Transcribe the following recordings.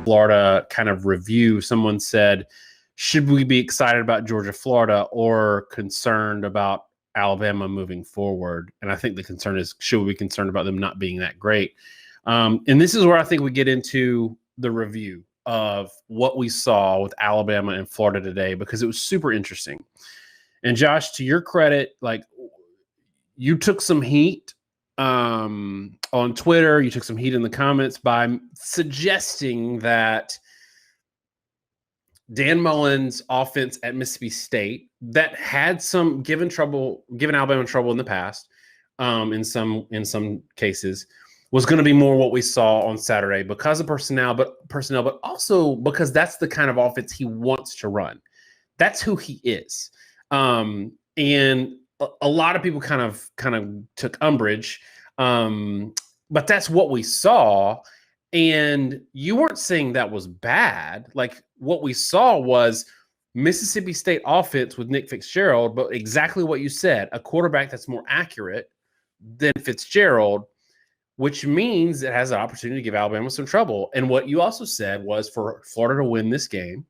Florida kind of review, someone said, should we be excited about Georgia, Florida, or concerned about Alabama moving forward? And I think the concern is, should we be concerned about them not being that great? And this is where I think we get into the review of what we saw with Alabama and Florida today, because it was super interesting. And Josh, to your credit, like, you took some heat on Twitter, you took some heat in the comments by suggesting that Dan Mullen's offense at Mississippi State, that had some given Alabama trouble in the past, in some cases, was going to be more what we saw on Saturday because of personnel, but also because that's the kind of offense he wants to run. That's who he is. And a lot of people kind of took umbrage, but that's what we saw. And you weren't saying that was bad. Like, what we saw was Mississippi State offense with Nick Fitzgerald, but exactly what you said, a quarterback that's more accurate than Fitzgerald, which means it has an opportunity to give Alabama some trouble. And what you also said was, for Florida to win this game,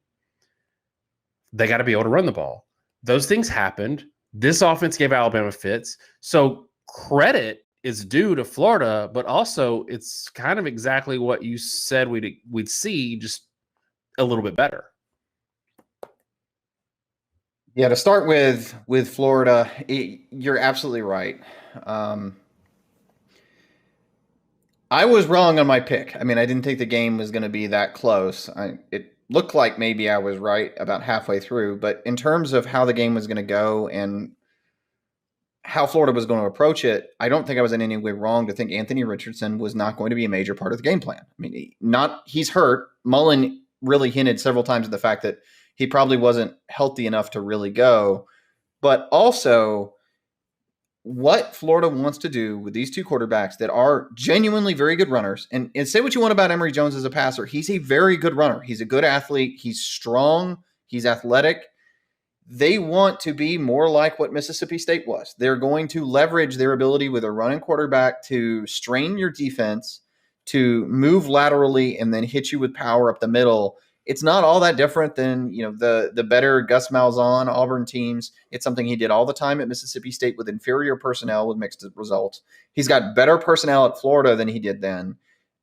they got to be able to run the ball. Those things happened. This offense gave Alabama fits. So credit is due to Florida, but also it's kind of exactly what you said we'd see, just a little bit better. Yeah, to start with Florida, you're absolutely right. I was wrong on my pick. I mean, I didn't think the game was going to be that close. It looked like maybe I was right about halfway through, but in terms of how the game was going to go and how Florida was going to approach it, I don't think I was in any way wrong to think Anthony Richardson was not going to be a major part of the game plan. I mean, he's hurt. Mullen really hinted several times at the fact that he probably wasn't healthy enough to really go. But also, what Florida wants to do with these two quarterbacks that are genuinely very good runners, and say what you want about Emory Jones as a passer, he's a very good runner. He's a good athlete. He's strong. He's athletic. They want to be more like what Mississippi State was. They're going to leverage their ability with a running quarterback to strain your defense, to move laterally, and then hit you with power up the middle. It's not all that different than, the better Gus Malzahn Auburn teams. It's something he did all the time at Mississippi State with inferior personnel with mixed results. He's got better personnel at Florida than he did then,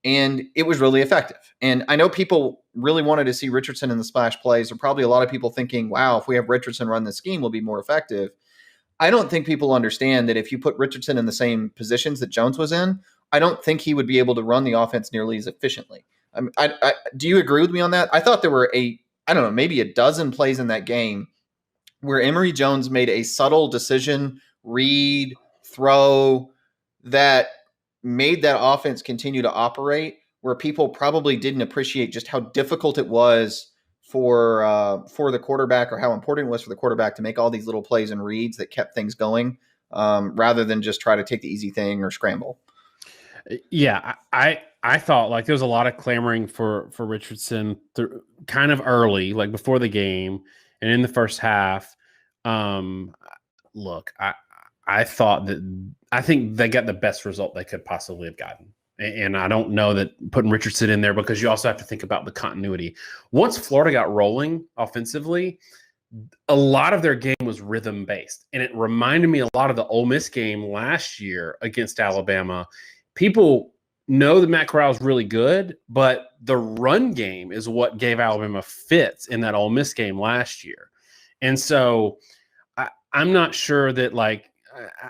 and it was really effective. And I know people really wanted to see Richardson in the splash plays. There are probably a lot of people thinking, wow, if we have Richardson run the scheme, we'll be more effective. I don't think people understand that if you put Richardson in the same positions that Jones was in, I don't think he would be able to run the offense nearly as efficiently. Do you agree with me on that? I thought there were maybe a dozen plays in that game where Emory Jones made a subtle decision, read, throw, that made that offense continue to operate, where people probably didn't appreciate just how difficult it was for the quarterback, or how important it was for the quarterback to make all these little plays and reads that kept things going, rather than just try to take the easy thing or scramble. Yeah, I thought, like, there was a lot of clamoring for Richardson kind of early, like before the game and in the first half. Look, I think they got the best result they could possibly have gotten. And I don't know that putting Richardson in there, because you also have to think about the continuity. Once Florida got rolling offensively, a lot of their game was rhythm based. And it reminded me a lot of the Ole Miss game last year against Alabama. People know that Matt Corral is really good, but the run game is what gave Alabama fits in that Ole Miss game last year. And so I'm not sure that,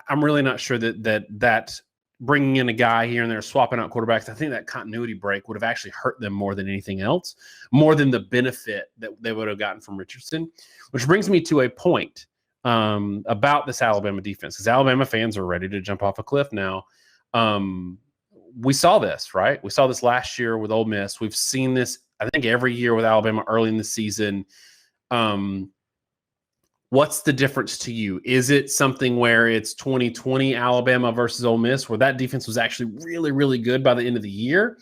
I'm really not sure that bringing in a guy here and there, swapping out quarterbacks, I think that continuity break would have actually hurt them more than anything else, more than the benefit that they would have gotten from Richardson. Which brings me to a point about this Alabama defense, because Alabama fans are ready to jump off a cliff now. We saw this, right? We saw this last year with Ole Miss. We've seen this, I think, every year with Alabama early in the season. What's the difference to you? Is it something where it's 2020 Alabama versus Ole Miss, where that defense was actually really, really good by the end of the year?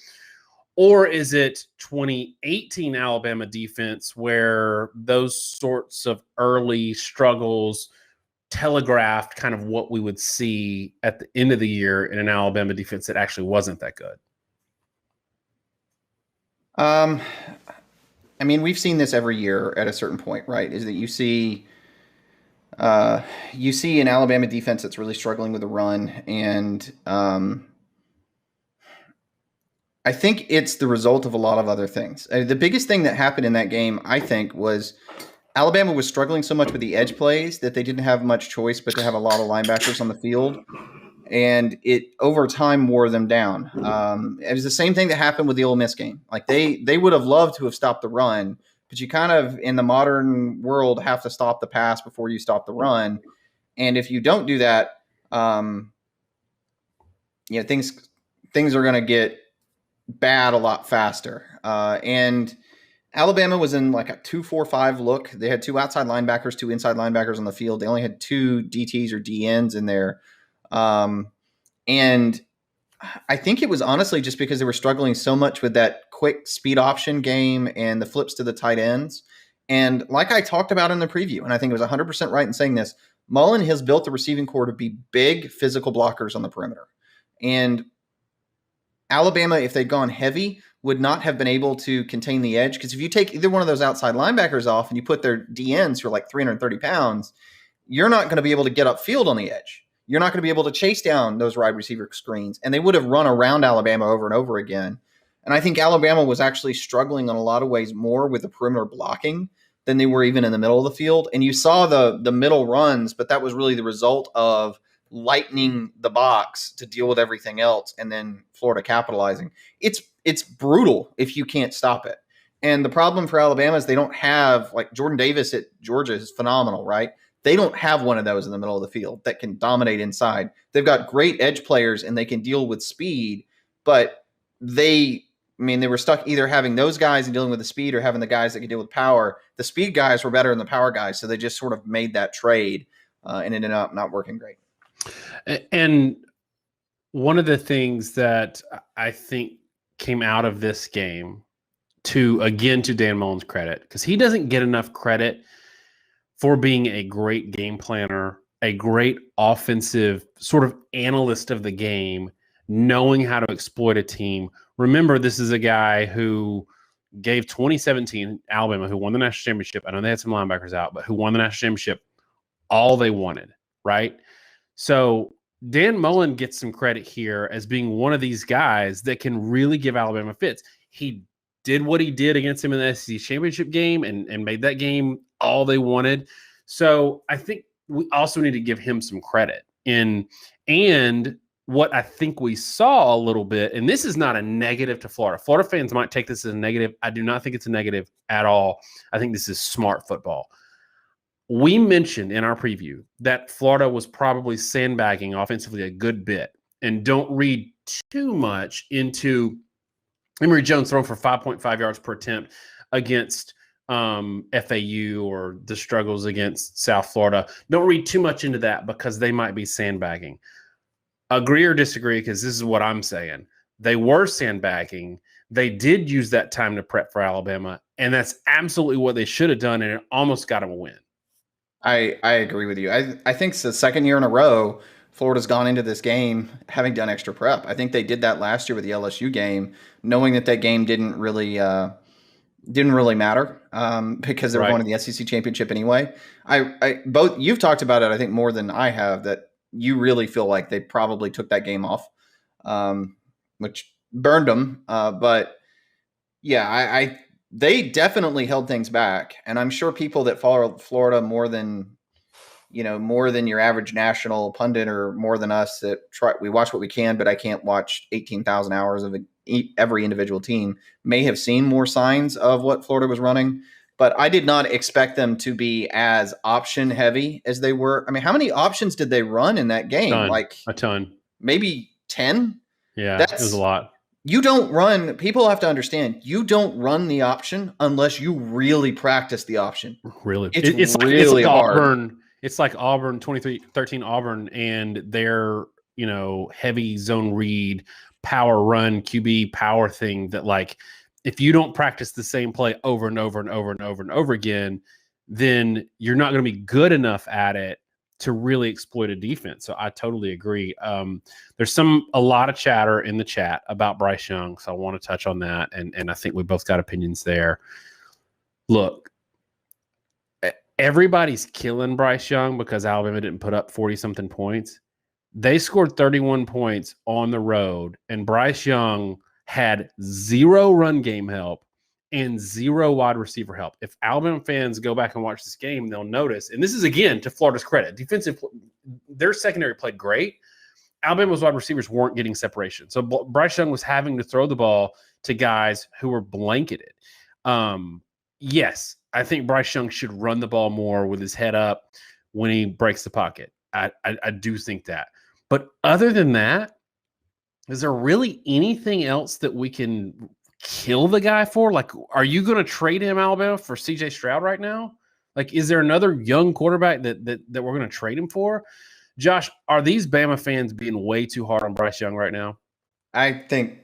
Or is it 2018 Alabama defense, where those sorts of early struggles telegraphed kind of what we would see at the end of the year in an Alabama defense that actually wasn't that good? Um, I mean, we've seen this every year at a certain point, right? Is that you see an Alabama defense that's really struggling with the run, and I think it's the result of a lot of other things. The biggest thing that happened in that game, I think, was Alabama was struggling so much with the edge plays that they didn't have much choice but to have a lot of linebackers on the field, and it over time wore them down. It was the same thing that happened with the Ole Miss game. Like they would have loved to have stopped the run, but you kind of in the modern world have to stop the pass before you stop the run, and if you don't do that, um, things are going to get bad a lot faster. And Alabama was in like a 2-4-5 look. They had two outside linebackers, two inside linebackers on the field. They only had two DTs or DNs in there. And I think it was honestly just because they were struggling so much with that quick speed option game and the flips to the tight ends. And like I talked about in the preview, and I think it was 100% right in saying this, Mullen has built the receiving core to be big physical blockers on the perimeter. And Alabama, if they'd gone heavy, would not have been able to contain the edge. Because if you take either one of those outside linebackers off and you put their DNs who are like 330 pounds, you're not going to be able to get upfield on the edge. You're not going to be able to chase down those wide receiver screens. And they would have run around Alabama over and over again. And I think Alabama was actually struggling in a lot of ways more with the perimeter blocking than they were even in the middle of the field. And you saw the middle runs, but that was really the result of lightening the box to deal with everything else and then Florida capitalizing. It's brutal if you can't stop it. And the problem for Alabama is they don't have, like, Jordan Davis at Georgia is phenomenal, right? They don't have one of those in the middle of the field that can dominate inside. They've got great edge players and they can deal with speed, but they were stuck either having those guys and dealing with the speed or having the guys that can deal with power. The speed guys were better than the power guys, so they just sort of made that trade, and it ended up not working great. And one of the things that I think came out of this game, to Dan Mullen's credit, because he doesn't get enough credit for being a great game planner, a great offensive sort of analyst of the game, knowing how to exploit a team. Remember, this is a guy who gave 2017 Alabama, who won the national championship. I know they had some linebackers out, but who won the national championship, all they wanted, right? So Dan Mullen gets some credit here as being one of these guys that can really give Alabama fits. He did what he did against him in the SEC championship game and made that game all they wanted. So I think we also need to give him some credit. And what I think we saw a little bit, and this is not a negative to Florida. Florida fans might take this as a negative. I do not think it's a negative at all. I think this is smart football. We mentioned in our preview that Florida was probably sandbagging offensively a good bit. And don't read too much into Emory Jones throwing for 5.5 yards per attempt against FAU or the struggles against South Florida. Don't read too much into that because they might be sandbagging. Agree or disagree, because this is what I'm saying. They were sandbagging. They did use that time to prep for Alabama, and that's absolutely what they should have done, and it almost got them a win. I agree with you. I think it's the second year in a row Florida's gone into this game having done extra prep. I think they did that last year with the LSU game, knowing that game didn't really matter because they were going to the SEC championship anyway. Both you've talked about it, I think, more than I have, that you really feel like they probably took that game off, which burned them. But yeah, they definitely held things back, and I'm sure people that follow Florida more than your average national pundit or more than us that we watch what we can, but I can't watch 18,000 hours of every individual team, may have seen more signs of what Florida was running. But I did not expect them to be as option heavy as they were. I mean, how many options did they run in that game? A ton. Maybe 10? Yeah, it was a lot. You don't run, people have to understand, you don't run the option unless you really practice the option. Really? It's really hard. Auburn. It's like Auburn, 23-13 Auburn, and their, heavy zone read, power run, QB power thing that, like, if you don't practice the same play over and over and over and over and over again, then you're not going to be good enough at it to really exploit a defense. So I totally agree. There's a lot of chatter in the chat about Bryce Young, so I want to touch on that, and I think we both got opinions there. Look, everybody's killing Bryce Young because Alabama didn't put up 40-something points. They scored 31 points on the road, and Bryce Young had 0 run game help and 0 wide receiver help. If Alabama fans go back and watch this game, they'll notice, and this is, again, to Florida's credit, their secondary played great. Alabama's wide receivers weren't getting separation. So Bryce Young was having to throw the ball to guys who were blanketed. Yes, I think Bryce Young should run the ball more with his head up when he breaks the pocket. I do think that. But other than that, is there really anything else that we can kill the guy for? Like, are you going to trade him, Alabama, for CJ Stroud right now? Like, is there another young quarterback that we're going to trade him for? Josh, are these Bama fans being way too hard on Bryce Young right now? I think,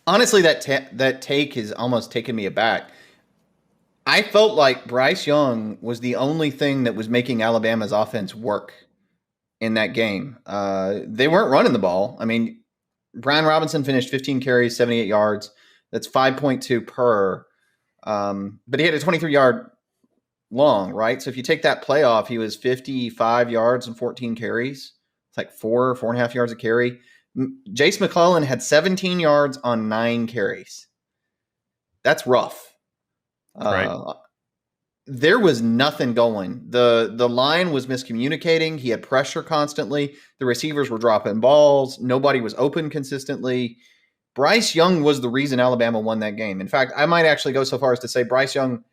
honestly, that take has almost taken me aback. I felt like Bryce Young was the only thing that was making Alabama's offense work in that game. They weren't running the ball. I mean, Brian Robinson finished 15 carries, 78 yards. That's 5.2 per. But he had a 23-yard long, right? So if you take that play off, he was 55 yards and 14 carries. It's like 4.5 yards a carry. Jace McClellan had 17 yards on 9 carries. That's rough. Right. There was nothing going. The line was miscommunicating. He had pressure constantly. The receivers were dropping balls. Nobody was open consistently. Bryce Young was the reason Alabama won that game. In fact, I might actually go so far as to say Bryce Young,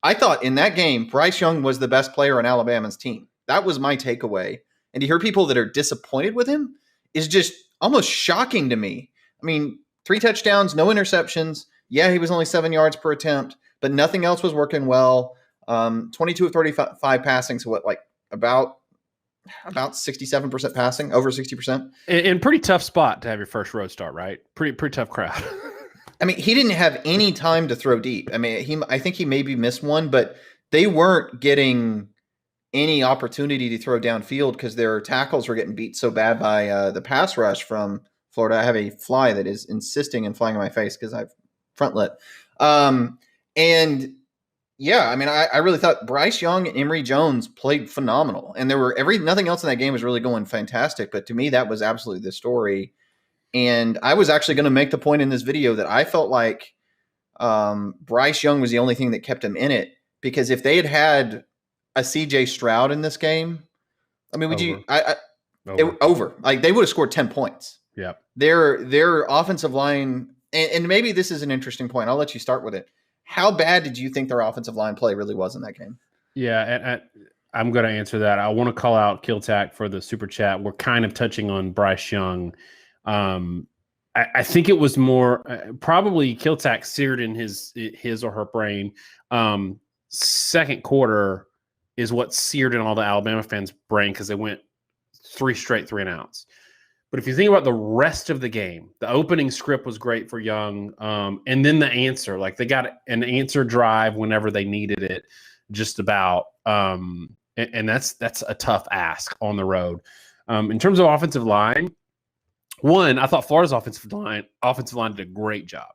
I thought in that game, Bryce Young was the best player on Alabama's team. That was my takeaway. And to hear people that are disappointed with him is just almost shocking to me. I mean, 3 touchdowns, no interceptions. Yeah, he was only 7 yards per attempt, but nothing else was working well. 22 of 35 passing, so about 67% passing, over 60%. And pretty tough spot to have your first road start, right? Pretty tough crowd. I mean, he didn't have any time to throw deep. I mean, I think he maybe missed one, but they weren't getting any opportunity to throw downfield because their tackles were getting beat so bad by the pass rush from Florida. I have a fly that is insisting and flying in my face because I've front lit. And yeah, I mean, I really thought Bryce Young and Emory Jones played phenomenal, and nothing else in that game was really going fantastic. But to me, that was absolutely the story. And I was actually going to make the point in this video that I felt like Bryce Young was the only thing that kept him in it, because if they had had a CJ Stroud in this game, I mean, over. Like, they would have scored 10 points. Yeah. Their offensive line, and maybe this is an interesting point. I'll let you start with it. How bad did you think their offensive line play really was in that game? Yeah, and I'm going to answer that. I want to call out Kiltack for the super chat. We're kind of touching on Bryce Young. I think it was more probably Kiltack seared in his or her brain. Second quarter is what seared in all the Alabama fans' brain because they went 3 straight 3-and-outs. But if you think about the rest of the game, the opening script was great for Young. And then the answer, like they got an answer drive whenever they needed it, just about. And that's a tough ask on the road. In terms of offensive line, I thought Florida's offensive line did a great job.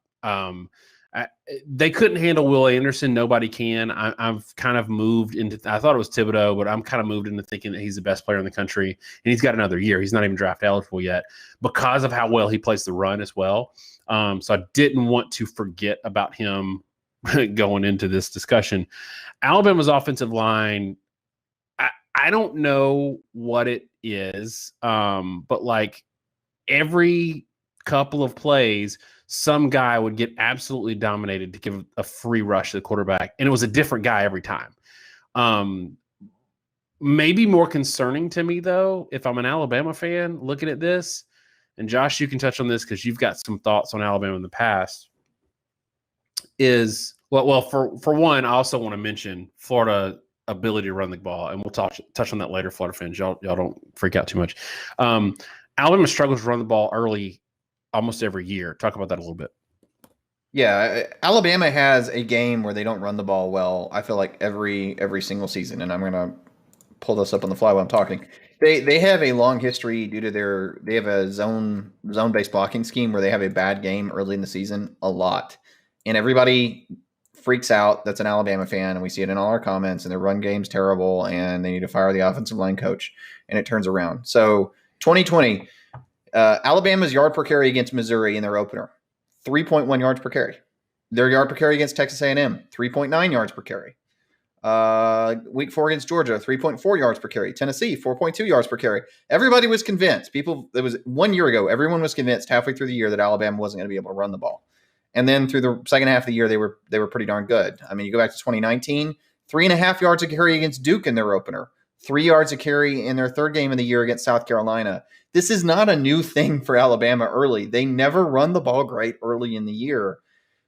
They couldn't handle Will Anderson. Nobody can. I've kind of moved into – I thought it was Thibodeau, but I'm kind of moved into thinking that he's the best player in the country, and he's got another year. He's not even draft eligible yet because of how well he plays the run as well. So I didn't want to forget about him going into this discussion. Alabama's offensive line, I don't know what it is, but like every couple of plays – some guy would get absolutely dominated to give a free rush to the quarterback, and it was a different guy every time. Maybe more concerning to me, though, if I'm an Alabama fan looking at this, and Josh, you can touch on this because you've got some thoughts on Alabama in the past, is, for one, I also want to mention Florida ability to run the ball, and we'll touch on that later, Florida fans. Y'all don't freak out too much. Alabama struggles to run the ball early almost every year. Talk about that a little bit. Yeah, Alabama has a game where they don't run the ball well, I feel like every single season, and I'm going to pull this up on the fly while I'm talking. They have a long history due to they have a zone based blocking scheme where they have a bad game early in the season a lot, and everybody freaks out. That's an Alabama fan, and we see it in all our comments. And their run game's terrible, and they need to fire the offensive line coach, and it turns around. So 2020, Alabama's yard per carry against Missouri in their opener, 3.1 yards per carry. Their yard per carry against Texas A&M, 3.9 yards per carry. Week 4 against Georgia, 3.4 yards per carry. Tennessee, 4.2 yards per carry. Everybody was convinced. It was 1 year ago. Everyone was convinced halfway through the year that Alabama wasn't going to be able to run the ball. And then through the second half of the year, they were pretty darn good. I mean, you go back to 2019, 3.5 yards a carry against Duke in their opener, 3 yards a carry in their third game of the year against South Carolina. This is not a new thing for Alabama early. They never run the ball great early in the year.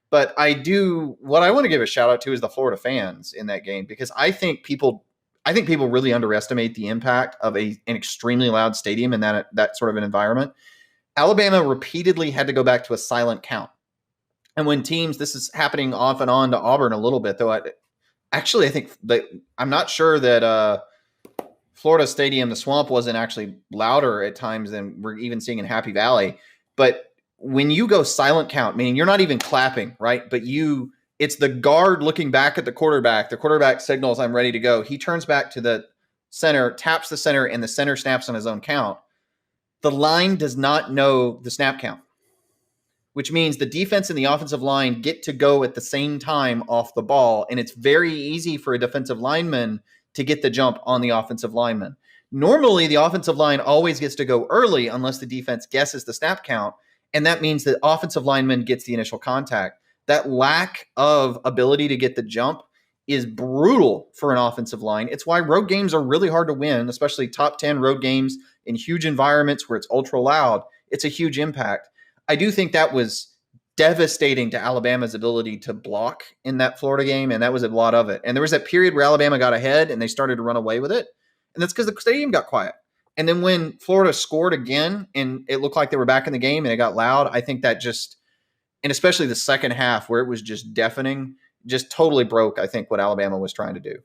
But what I want to give a shout out to is the Florida fans in that game, because I think people really underestimate the impact of an extremely loud stadium in that sort of an environment. Alabama repeatedly had to go back to a silent count. And when this is happening off and on to Auburn a little bit, though, I think that I'm not sure that Florida Stadium, the Swamp, wasn't actually louder at times than we're even seeing in Happy Valley. But when you go silent count, meaning you're not even clapping, right? But it's the guard looking back at the quarterback. The quarterback signals, I'm ready to go. He turns back to the center, taps the center, and the center snaps on his own count. The line does not know the snap count, which means the defense and the offensive line get to go at the same time off the ball. And it's very easy for a defensive lineman to get the jump on the offensive lineman. Normally, the offensive line always gets to go early unless the defense guesses the snap count. And that means the offensive lineman gets the initial contact. That lack of ability to get the jump is brutal for an offensive line. It's why road games are really hard to win, especially top 10 road games in huge environments where it's ultra loud. It's a huge impact. I do think that was devastating to Alabama's ability to block in that Florida game, and that was a lot of it. And there was that period where Alabama got ahead and they started to run away with it, and that's because the stadium got quiet. And then when Florida scored again and it looked like they were back in the game and it got loud, I think that and especially the second half where it was just deafening, just totally broke, I think, what Alabama was trying to do.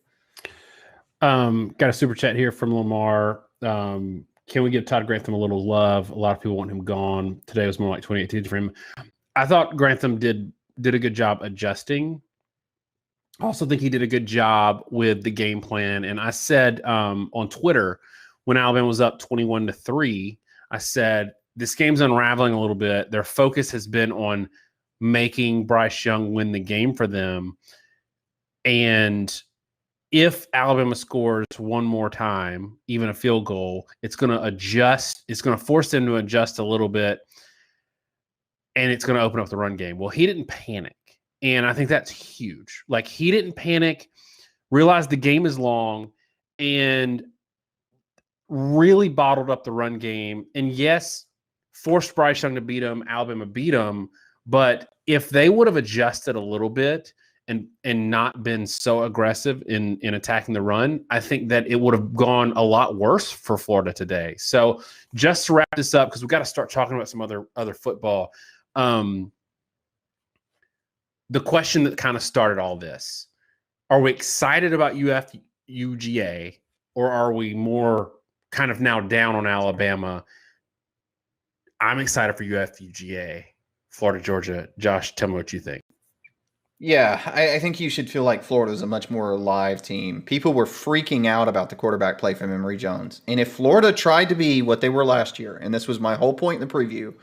Got a super chat here from Lamar. Can we give Todd Grantham a little love? A lot of people want him gone. Today was more like 2018 for him. I thought Grantham did a good job adjusting. I also think he did a good job with the game plan. And I said on Twitter, when Alabama was up 21-3, I said, this game's unraveling a little bit. Their focus has been on making Bryce Young win the game for them. And if Alabama scores one more time, even a field goal, it's going to adjust. It's going to force them to adjust a little bit, and it's going to open up the run game. Well, he didn't panic, and I think that's huge. Like, he didn't panic, realized the game is long, and really bottled up the run game. And yes, forced Bryce Young to beat him. Alabama beat him. But if they would have adjusted a little bit and not been so aggressive in attacking the run, I think that it would have gone a lot worse for Florida today. So just to wrap this up, because we've got to start talking about some other football. The question that kind of started all this, are we excited about UGA, or are we more kind of now down on Alabama? I'm excited for UGA, Florida, Georgia. Josh, tell me what you think. Yeah, I think you should feel like Florida's a much more alive team. People were freaking out about the quarterback play from Emory Jones. And if Florida tried to be what they were last year, and this was my whole point in the preview,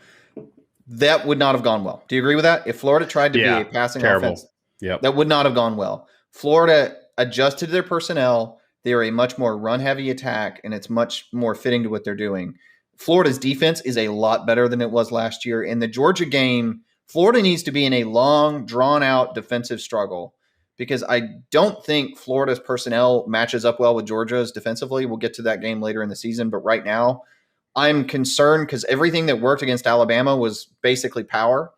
that would not have gone well. Do you agree with that? If Florida tried to be a passing offense, that would not have gone well. Florida adjusted their personnel. They are a much more run-heavy attack, and it's much more fitting to what they're doing. Florida's defense is a lot better than it was last year. In the Georgia game, Florida needs to be in a long, drawn-out defensive struggle, because I don't think Florida's personnel matches up well with Georgia's defensively. We'll get to that game later in the season, but right now I'm concerned because everything that worked against Alabama was basically power,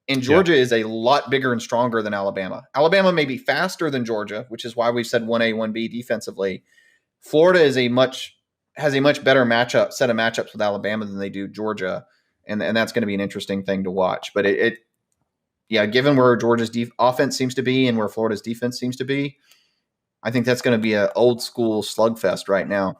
and Georgia is a lot bigger and stronger than Alabama. Alabama may be faster than Georgia, which is why we've said 1A, 1B defensively. Florida has a much better set of matchups with Alabama than they do Georgia, and that's going to be an interesting thing to watch. But given where Georgia's offense seems to be and where Florida's defense seems to be, I think that's going to be an old school slugfest right now.